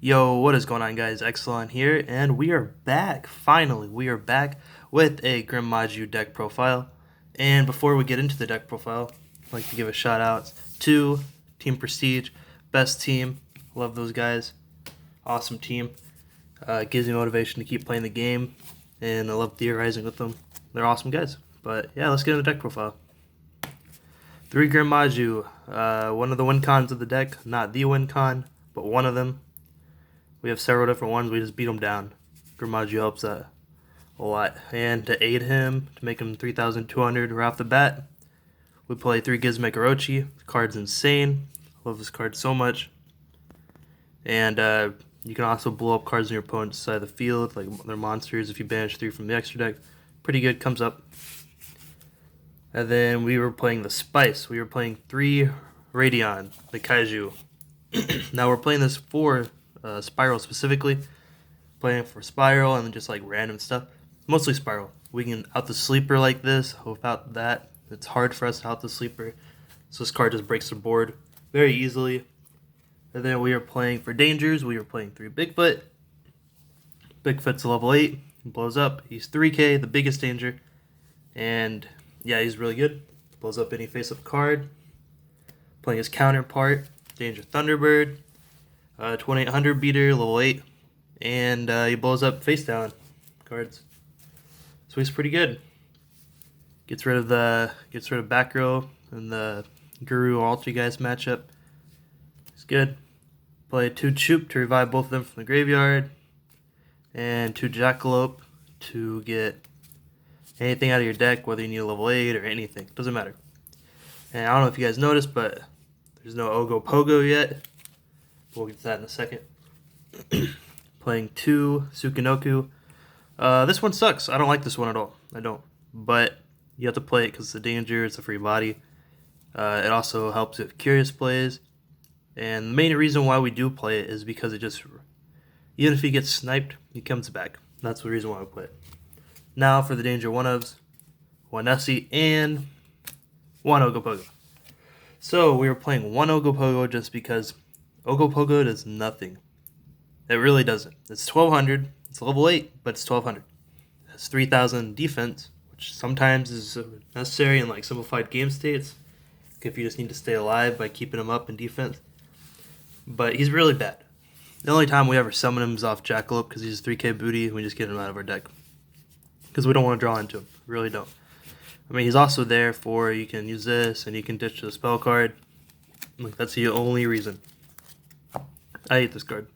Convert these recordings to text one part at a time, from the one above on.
Yo, what is going on, guys? Exelon here, and we are back. Finally, we are back with a Grim Maju deck profile. And before we get into the deck profile, I'd like to give a shout out to Team Prestige, best team. Love those guys. Awesome team. Gives me motivation to keep playing the game, and I love theorizing with them. They're awesome guys. But yeah, let's get into the deck profile. 3 Grim Maju, one of the win cons of the deck. Not the win con, but one of them. We have several different ones. We just beat him down. Grim Maju helps that a lot. And to aid him, to make him 3,200 right off the bat, we play 3 Gizmek Orochi. The card's insane. Love this card so much. And you can also blow up cards on your opponent's side of the field, like their monsters, if you banish 3 from the extra deck. Pretty good, comes up. And then we were playing the Spice. We were playing 3 Radion, the Kaiju. Now we're playing this for Spiral specifically, playing for Spiral and then just like random stuff. Mostly Spiral. We can out the sleeper like this. Without that, it's hard for us to out the sleeper. So this card just breaks the board very easily. And then we are playing for dangers. We are playing 3 Bigfoot. Bigfoot's a level 8. He blows up. He's 3k, the biggest danger. And yeah, he's really good. Blows up any face-up card. Playing his counterpart, Danger Thunderbird. 2800 beater, level 8. And he blows up face down cards. So he's pretty good. Gets rid of back row in the Guru Alter guys matchup. He's good. Play 2 Choop to revive both of them from the graveyard. And 2 Jackalope to get anything out of your deck, whether you need a level 8 or anything. Doesn't matter. And I don't know if you guys noticed, but there's no Ogopogo yet. We'll get to that in a second. Playing 2 Sukinoku. This one sucks. I don't like this one at all. I don't. But you have to play it because it's a danger. It's a free body. It also helps if Curious plays. And the main reason why we do play it is because it just, even if he gets sniped, he comes back. That's the reason why we play it. Now for the danger 1-ofs. 1 Nessie and 1 Ogopogo. So we were playing 1 Ogopogo just because Ogopogo does nothing. It really doesn't. It's 1200. It's level 8, but it's 1200. It has 3000 defense, which sometimes is necessary in like simplified game states if you just need to stay alive by keeping him up in defense. But he's really bad. The only time we ever summon him is off Jackalope because he's 3k booty and we just get him out of our deck. Because we don't want to draw into him. We really don't. I mean, he's also there for you can use this and you can ditch the spell card. Like, that's the only reason. I hate this card.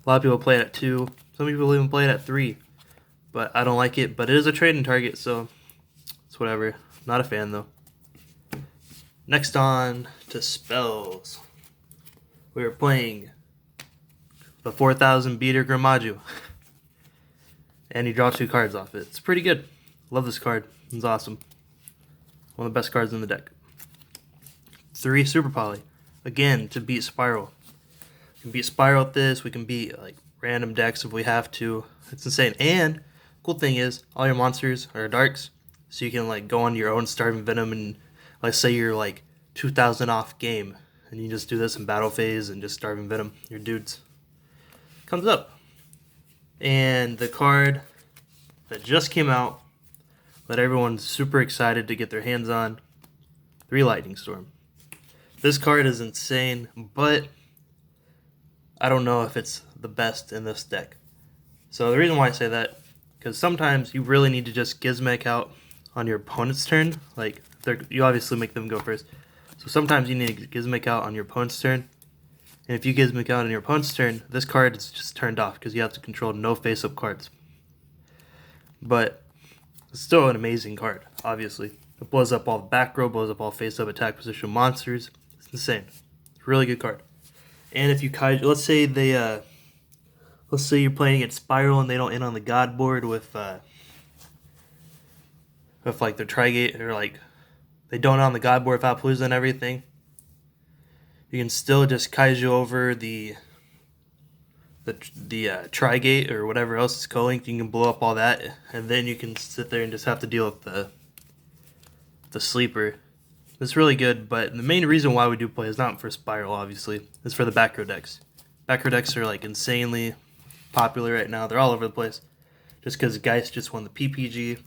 A lot of people play it at 2. Some people even play it at 3. But I don't like it. But it is a trading target, so it's whatever. Not a fan, though. Next on to spells. We are playing the 4000 beater Grim Maju. And you draw 2 cards off it. It's pretty good. Love this card. It's awesome. One of the best cards in the deck. 3 Super Poly. Again, to beat Spiral. We can beat Spiral with this. We can beat like random decks if we have to. It's insane. And cool thing is, all your monsters are darks. So you can like go on your own Starving Venom and let's say you're like 2000 off game. And you just do this in battle phase and just Starving Venom your dudes. Comes up. And the card that just came out that everyone's super excited to get their hands on, 3 Lightning Storm. This card is insane, but I don't know if it's the best in this deck. So the reason why I say that, because sometimes you really need to just Gizmek out on your opponent's turn. Like, you obviously make them go first. So sometimes you need to Gizmek out on your opponent's turn. And if you Gizmek out on your opponent's turn, this card is just turned off because you have to control no face-up cards. But it's still an amazing card, obviously. It blows up all the back row, blows up all face-up attack position monsters. It's insane. It's a really good card. And if you Kaiju, let's say you're playing against Spiral and they don't end on the God board with like their Trigate, or like they don't end on the God board with Appaloosa and everything. You can still just Kaiju over the Trigate or whatever else is co-linked. You can blow up all that, and then you can sit there and just have to deal with the sleeper. It's really good, but the main reason why we do play is not for Spiral, obviously. It's for the back row decks. Back row decks are like insanely popular right now. They're all over the place. Just because Geist just won the PPG.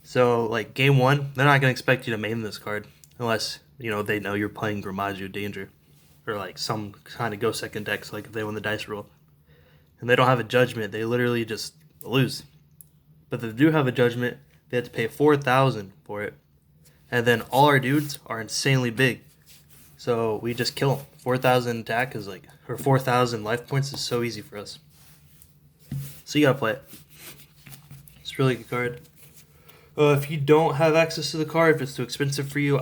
So, like, game one, they're not going to expect you to main this card. Unless, they know you're playing Grimaju Danger. Or, like, some kind of go second decks, like if they won the dice roll. And they don't have a judgment. They literally just lose. But if they do have a judgment, they have to pay 4,000 for it. And then all our dudes are insanely big. So we just kill them. 4,000 attack is like, or 4,000 life points is so easy for us. So you gotta play it. It's a really good card. If you don't have access to the card, if it's too expensive for you,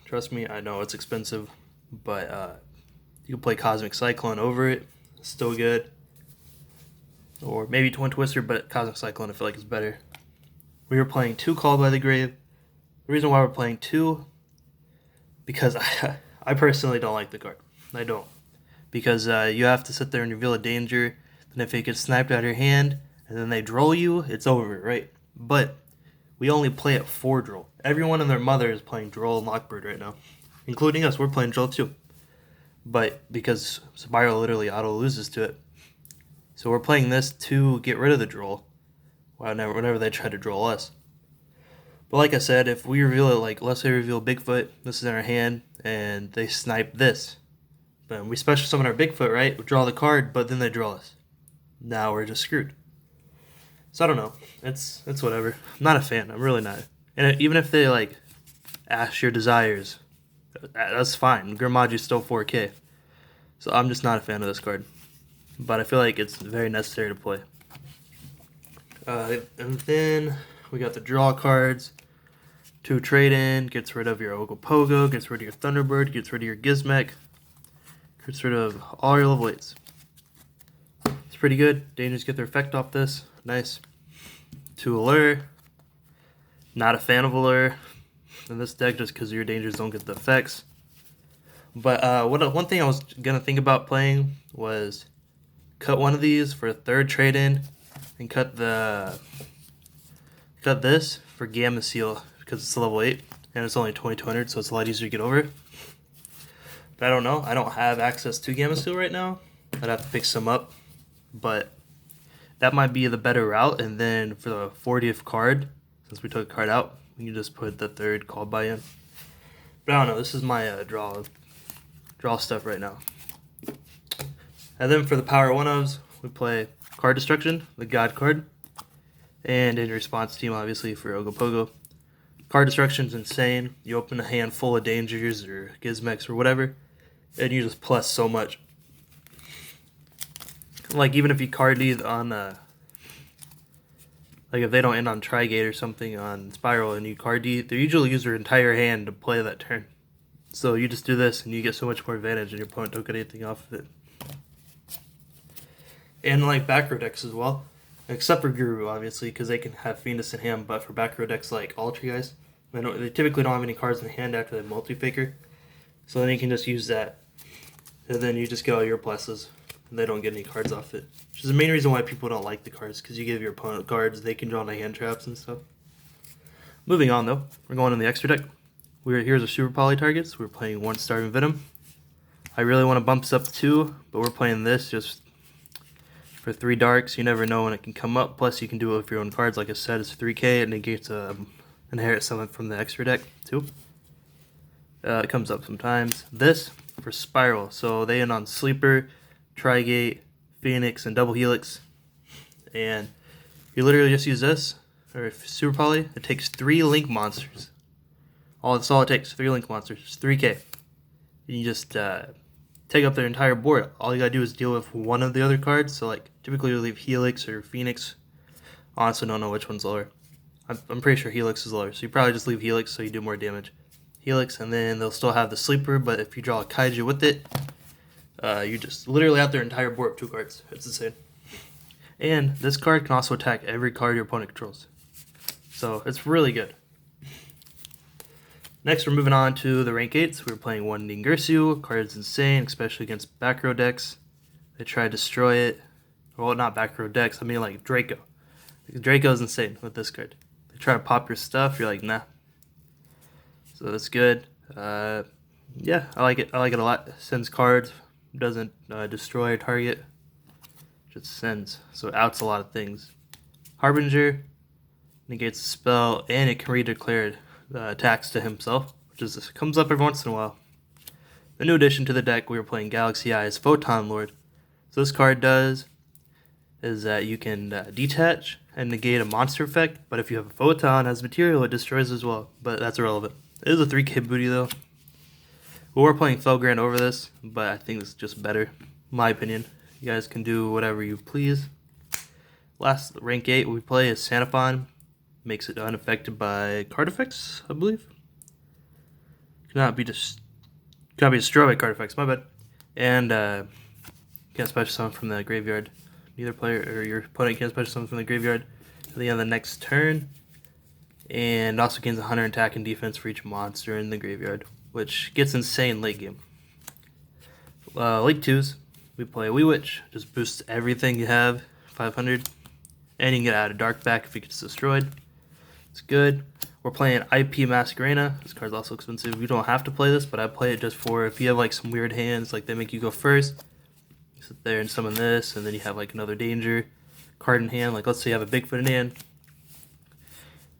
trust me, I know it's expensive. But you can play Cosmic Cyclone over it. It's still good. Or maybe Twin Twister, but Cosmic Cyclone I feel like is better. We were playing 2 Called by the Grave. The reason why we're playing 2, because I personally don't like the card. I don't. Because you have to sit there and reveal a danger, and if it gets sniped out of your hand, and then they droll you, it's over, right? But we only play at 4 droll. Everyone and their mother is playing droll and Lockbird right now. Including us, we're playing droll too. But because Spyro literally auto-loses to it. So we're playing this to get rid of the droll whenever they try to droll us. But like I said, if we reveal it, like let's say we reveal Bigfoot, this is in our hand, and they snipe this. But we special summon our Bigfoot, right? We draw the card, but then they draw us. Now we're just screwed. So I don't know. It's whatever. I'm not a fan. I'm really not. And even if they like ask your desires, that's fine. Grimmaji's still 4K. So I'm just not a fan of this card. But I feel like it's very necessary to play. And then we got the draw cards. 2 trade in, gets rid of your Ogopogo, gets rid of your Thunderbird, gets rid of your Gizmek, gets rid of all your level 8s. It's pretty good. Dangers get their effect off this. Nice. 2 Allure. Not a fan of Allure in this deck just because your Dangers don't get the effects. But one thing I was going to think about playing was cut one of these for a 3rd trade in and cut this for Gamma Seal because it's level 8 and it's only 2200, so it's a lot easier to get over. But I don't know. I don't have access to Gamma Seal right now. I'd have to pick some up. But that might be the better route. And then for the 40th card, since we took a card out, we can just put the 3rd Called by in. But I don't know. This is my draw stuff right now. And then for the Power 1-ofs, we play Card Destruction, the God card. And in response team, obviously, for Ogopogo. Card Destruction's insane. You open a hand full of Dangers or Gizmex or whatever, and you just plus so much. Like, even if you card these on, like, if they don't end on Trigate or something on Spiral and you card these, they usually use their entire hand to play that turn. So you just do this and you get so much more advantage and your opponent don't get anything off of it. And, like, back row decks as well. Except for Guru, obviously, because they can have Fiendus in hand, but for back row decks like Guys, they typically don't have any cards in hand after they multi-faker. So then you can just use that. And then you just get all your pluses, and they don't get any cards off it. Which is the main reason why people don't like the cards, because you give your opponent cards, they can draw into hand traps and stuff. Moving on, though, we're going in the extra deck. Here's our Super Poly targets. We're playing 1 Starving Venom. I really want to bump this up to 2, but we're playing this just for 3 darks. You never know when it can come up. Plus, you can do it with your own cards. Like I said, it's 3K. It negates Inherit Summon from the extra deck, too. It comes up sometimes. This for Spiral. So they end on Sleeper, Trigate, Phoenix, and Double Helix. And you literally just use this, or Super Poly. It takes 3 Link monsters. That's all it takes, 3 Link monsters. It's 3K. You just take up their entire board. All you gotta do is deal with one of the other cards. So, like, typically you leave Helix or Phoenix. Honestly, don't know which one's lower. I'm pretty sure Helix is lower. So you probably just leave Helix so you do more damage. Helix, and then they'll still have the Sleeper, but if you draw a Kaiju with it, you just literally have their entire board of 2 cards. It's insane. And this card can also attack every card your opponent controls. So it's really good. Next, we're moving on to the rank 8s. We're playing 1 Ningirsu. Card's insane, especially against back row decks. They try to destroy it. Well, not back row decks. I mean, like Draco. Draco's insane with this card. They try to pop your stuff. You're like, nah. So that's good. Yeah, I like it. I like it a lot. Sends cards doesn't destroy a target, just sends. So it outs a lot of things. Harbinger negates the spell, and it can redeclare attacks to himself, which is comes up every once in a while. The new addition to the deck, we were playing Galaxy Eyes Photon Lord. So this card does is that you can detach and negate a monster effect, but if you have a photon as material, it destroys as well, but that's irrelevant. It is a 3k booty though. Well, we're playing Felgrand over this, but I think it's just better, in my opinion. You guys can do whatever you please. Last rank 8 we play is Sanafon. Makes it unaffected by card effects, I believe. Cannot be destroyed by card effects, my bad. And can't special summon from the graveyard. Neither player or your opponent can special summon from the graveyard at the end of the next turn. And also gains 100 attack and defense for each monster in the graveyard, which gets insane late game. Late 2s, we play Wee Witch. Just boosts everything you have, 500. And you can get out of Dark back if it gets destroyed. It's good. We're playing IP Masquerena. This card's also expensive. You don't have to play this, but I play it just for if you have like some weird hands, like they make you go first. You sit there and summon this, and then you have like another danger card in hand. Like let's say you have a Bigfoot in hand.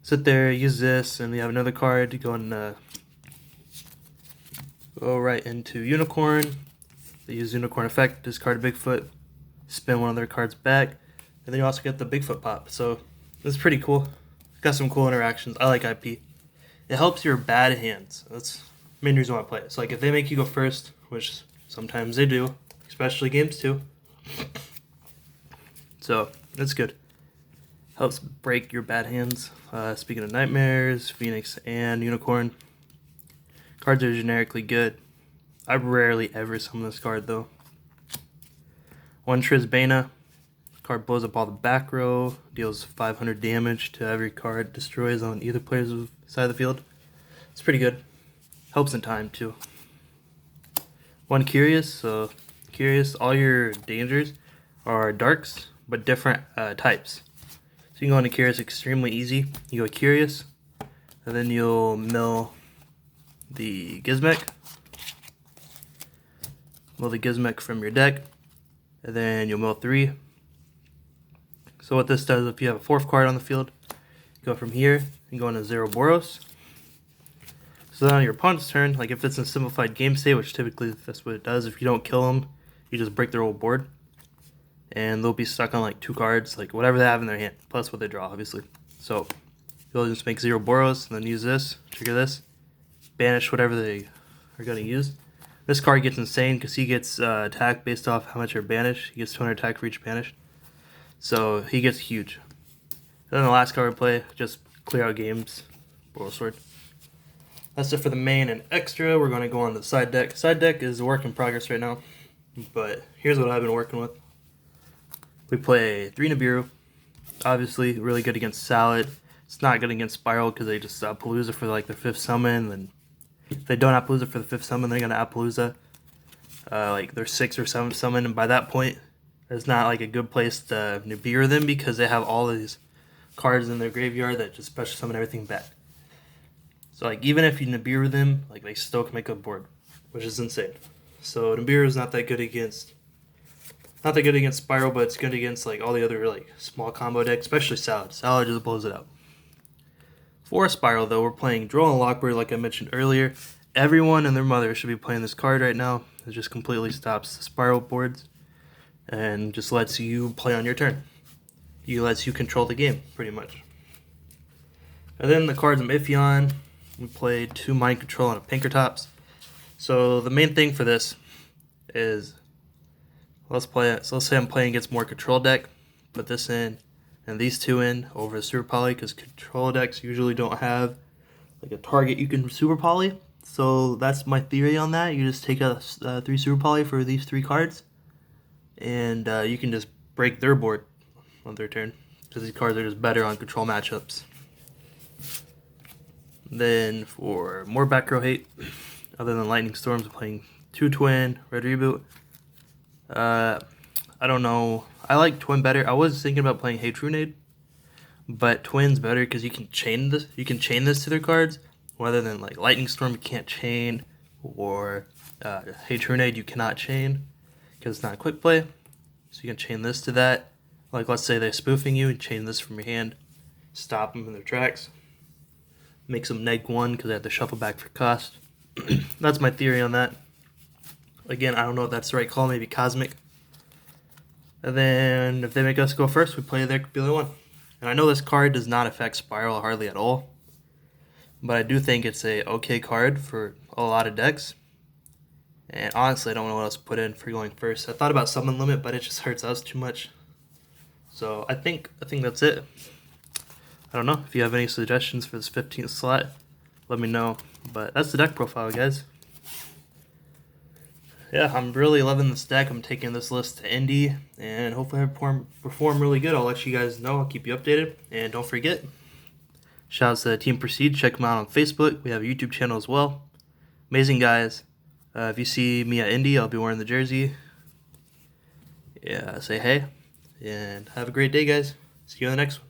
Sit there, use this, and you have another card to go and go right into Unicorn. They use Unicorn effect, discard a Bigfoot, spin one of their cards back, and then you also get the Bigfoot pop. So it's pretty cool. Got some cool interactions. I like IP. It helps your bad hands. That's the main reason why I play it. So like if they make you go first, which sometimes they do, especially games 2. So that's good. Helps break your bad hands. Speaking of Nightmares, Phoenix, and Unicorn, cards are generically good. I rarely ever summon this card though. One Trizbana. Card blows up all the back row, deals 500 damage to every card, destroys on either player's side of the field. It's pretty good. Helps in time too. One Curious. So Curious, all your dangers are darks, but different types. So you can go into Curious extremely easy. You go Curious, and then you'll mill the Gizmek. Mill the Gizmek from your deck, and then you'll mill 3. So what this does, if you have a 4th card on the field, you go from here and go into Zoroboros. So then on your opponent's turn, like if it's in simplified game state, which typically that's what it does, if you don't kill them, you just break their whole board. And they'll be stuck on like 2 cards, like whatever they have in their hand, plus what they draw, obviously. So you'll just make Zoroboros and then use this, trigger this, banish whatever they are going to use. This card gets insane because he gets attack based off how much you're banished. He gets 200 attack for each banished. So he gets huge. And then the last card we play, just clear out games. Boral Sword. That's it for the main and extra. We're going to go on to the side deck. Side deck is a work in progress right now. But here's what I've been working with. We play 3 Nibiru. Obviously, really good against Salad. It's not good against Spiral because they just Appaloosa for like their 5th summon. And if they don't Appaloosa for the 5th summon, they're going to Appaloosa like their 6th or 7th summon. And by that point, it's not like a good place to Nibiru them because they have all these cards in their graveyard that just special summon everything back. So like even if you Nibiru them, like they still can make a board, which is insane. So Nibiru is not that good against Spiral, but it's good against like all the other like small combo decks, especially Salad. Salad just blows it out. For Spiral though, we're playing Droll and Lockbird like I mentioned earlier. Everyone and their mother should be playing this card right now. It just completely stops the Spiral boards and just lets you play on your turn. It lets you control the game, pretty much. And then the cards I'm iffy on, we played 2 Mind Control and a Pinkertops. So the main thing for this is, let's play it. So let's say I'm playing against more control deck, put this in, and these 2 in over the Super Poly, because control decks usually don't have like a target you can Super Poly. So that's my theory on that. You just take a 3 Super Poly for these 3 cards, and you can just break their board on their turn because these cards are just better on control matchups. Then for more back row hate, other than Lightning Storms, I'm playing 2 Twin, Red Reboot. I don't know. I like Twin better. I was thinking about playing Hey Trunade, but Twin's better because you can chain this. You can chain this to their cards, rather than like Lightning Storm you can't chain, or Hey Trunade you cannot chain. because it's not a quick play. So you can chain this to that. Like, let's say they're spoofing you, and chain this from your hand. Stop them in their tracks. Makes them -1 because they have to shuffle back for cost. That's my theory on that. Again, I don't know if that's the right call, maybe Cosmic. And then if they make us go first, we play their Billy 1. And I know this card does not affect Spiral hardly at all, but I do think it's a okay card for a lot of decks. And honestly, I don't know what else to put in for going first. I thought about Summon Limit, but it just hurts us too much. So I think that's it. I don't know. If you have any suggestions for this 15th slot, let me know. But that's the deck profile, guys. Yeah, I'm really loving this deck. I'm taking this list to Indy, and hopefully I perform really good. I'll let you guys know. I'll keep you updated. And don't forget, shout out to Team Proceed. Check them out on Facebook. We have a YouTube channel as well. Amazing guys. If you see me at Indy, I'll be wearing the jersey. Yeah, say hey, and have a great day, guys. See you on the next one.